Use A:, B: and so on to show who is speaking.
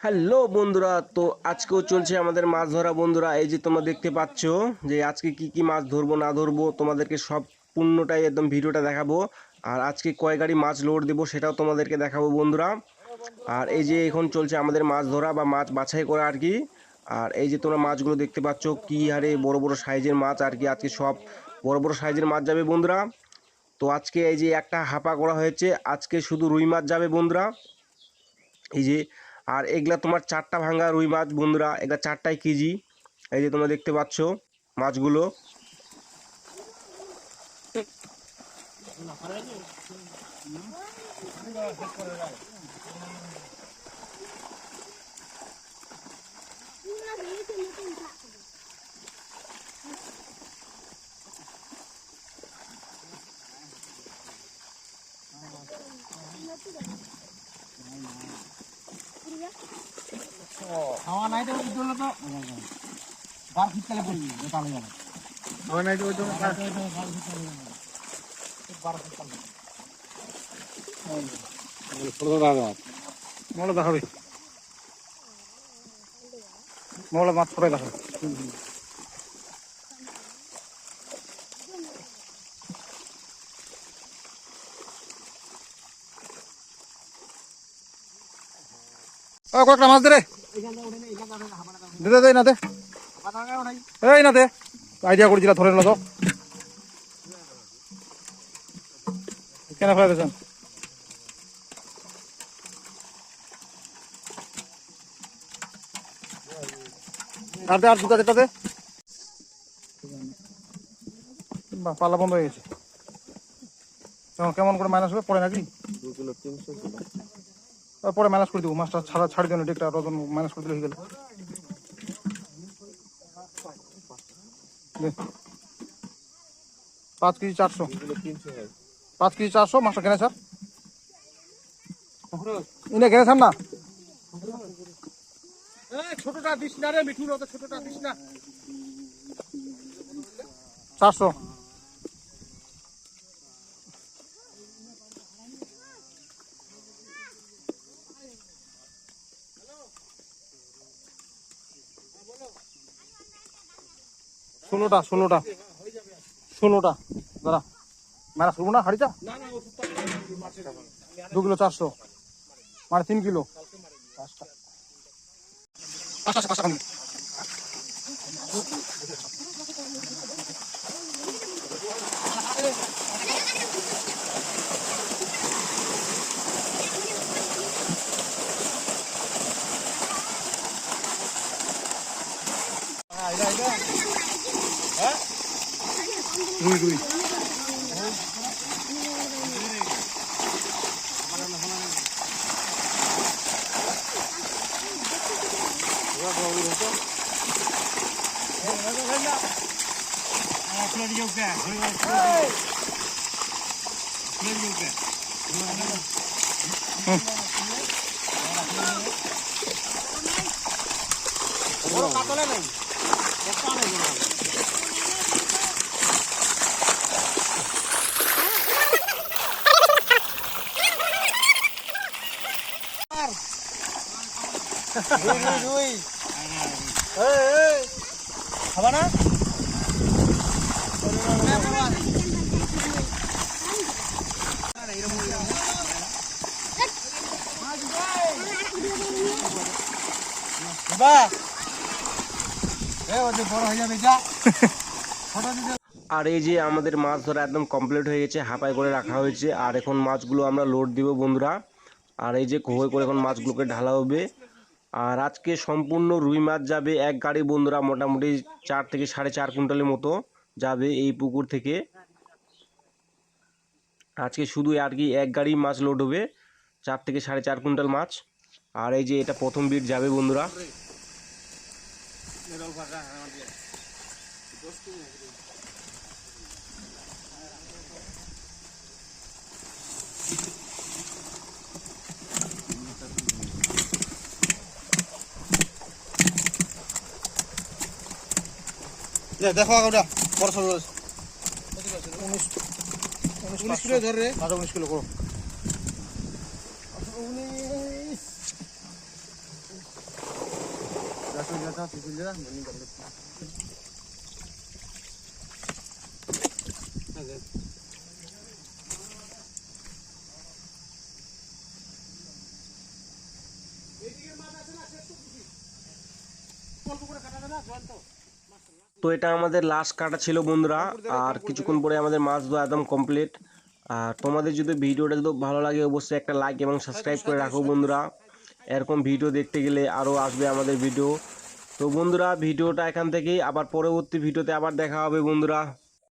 A: Hello বন্ধুরা, তো আজকেও চলছে আমাদের মাছ ধরা বন্ধুরা। এই যে তোমরা দেখতে পাচ্ছ যে আজকে কি কি মাছ ধরবো না ধরবো তোমাদেরকে সব পূর্ণটাই একদম ভিডিওটা দেখাবো। আর আজকে কয় গাড়ি মাছ লোড দেবো সেটাও তোমাদেরকে দেখাবো বন্ধুরা। আর এই যে এখন চলছে আমাদের মাছ ধরা বা মাছ বাছাই করা আর কি। আর এই যে তোমরা মাছগুলো দেখতে পাচ্ছ কি হারে বড় বড় সাইজের মাছ আর কি। আজকে সব বড় বড় সাইজের মাছ যাবে বন্ধুরা। তো আজকে এই যে একটা হাপা করা হয়েছে, আজকে শুধু রুই মাছ যাবে বন্ধুরা। এই যে আর এগুলা তোমার চারটা ভাঙা রুই মাছ বন্ধুরা, এগুলা 4টাই কেজি। এই যে তোমরা দেখতে পাচ্ছ মাছগুলো।
B: খাওয়া নাই তো ওই জন্য তো বার শীতকালে পড়বি তাহলে যাবে খাওয়া নাই তো ওই জন্য বার শীতকালে মোলা দেখাবি মোলা মাছ পরে দেখাবি কয়েকটা মাছ দে রে দে না দে এই না দে আইডিয়া করেছিল ধরে নিল তো কেন ফেলে দিয়েছেন আর দে আর দুটা যেটা দে পাল্লা বন্ধ হয়ে গেছে কেমন করে মাইনাস হবে পরে নাকি
A: 2 কিলো 300 কিলো
B: পরে ম্যানেজ করে দিব মাছটা ছাড়ি দেন একটা ওজন ম্যানেজ করে দিলে হয়ে গেল 5 কেজি 400 5 কেজি 400 মাছটা কেনে স্যার ইনে কেনে স্যার না ছোটটা দিস না রে মিঠুন ওটা ছোটটা দিস না 400 ষোলোটা দাদা মেরা শুরু না হাড়িটা 2 কিলো 400 মানে 3 কিলো রুই কাতলে নাই রুই খাবা না
A: আর এই যে আমাদের মাছ ধরা একদম কমপ্লিট হয়ে গেছে, হাঁপাই করে রাখা হয়েছে। আর এখন মাছগুলো আমরা লোড দিব বন্ধুরা। আর এই যে কোহই করে এখন মাছগুলোকে ঢালা হবে। আর আজকে সম্পূর্ণ রুই মাছ যাবে এক গাড়ি বন্ধুরা, মোটামুটি 4 থেকে 4.5 কুইন্টালের মতো যাবে এই পুকুর থেকে। আজকে শুধু আর কি এক গাড়ি মাছ লোড হবে, 4 থেকে 4.5 কুইন্টাল মাছ। আর এই যে এটা প্রথম বিট যাবে বন্ধুরা।
B: দেখো ওটা বড় সরো 19 কিলো ধরে 19 কিলো করো 19
A: তো এটা আমাদের লাস্ট কাটা ছিল বন্ধুরা, আর কিছুক্ষণ পরে আমাদের মাছ ধোয়া একদম কমপ্লিট। আর তোমাদের যদি ভিডিওটা যদি ভালো লাগে অবশ্যই একটা লাইক এবং সাবস্ক্রাইব করে রাখো বন্ধুরা। এরকম ভিডিও দেখতে গেলে আরও আসবে আমাদের ভিডিও। তো বন্ধুরা ভিডিওটা এখান থেকেই, আবার পরবর্তী ভিডিওতে আবার দেখা হবে বন্ধুরা।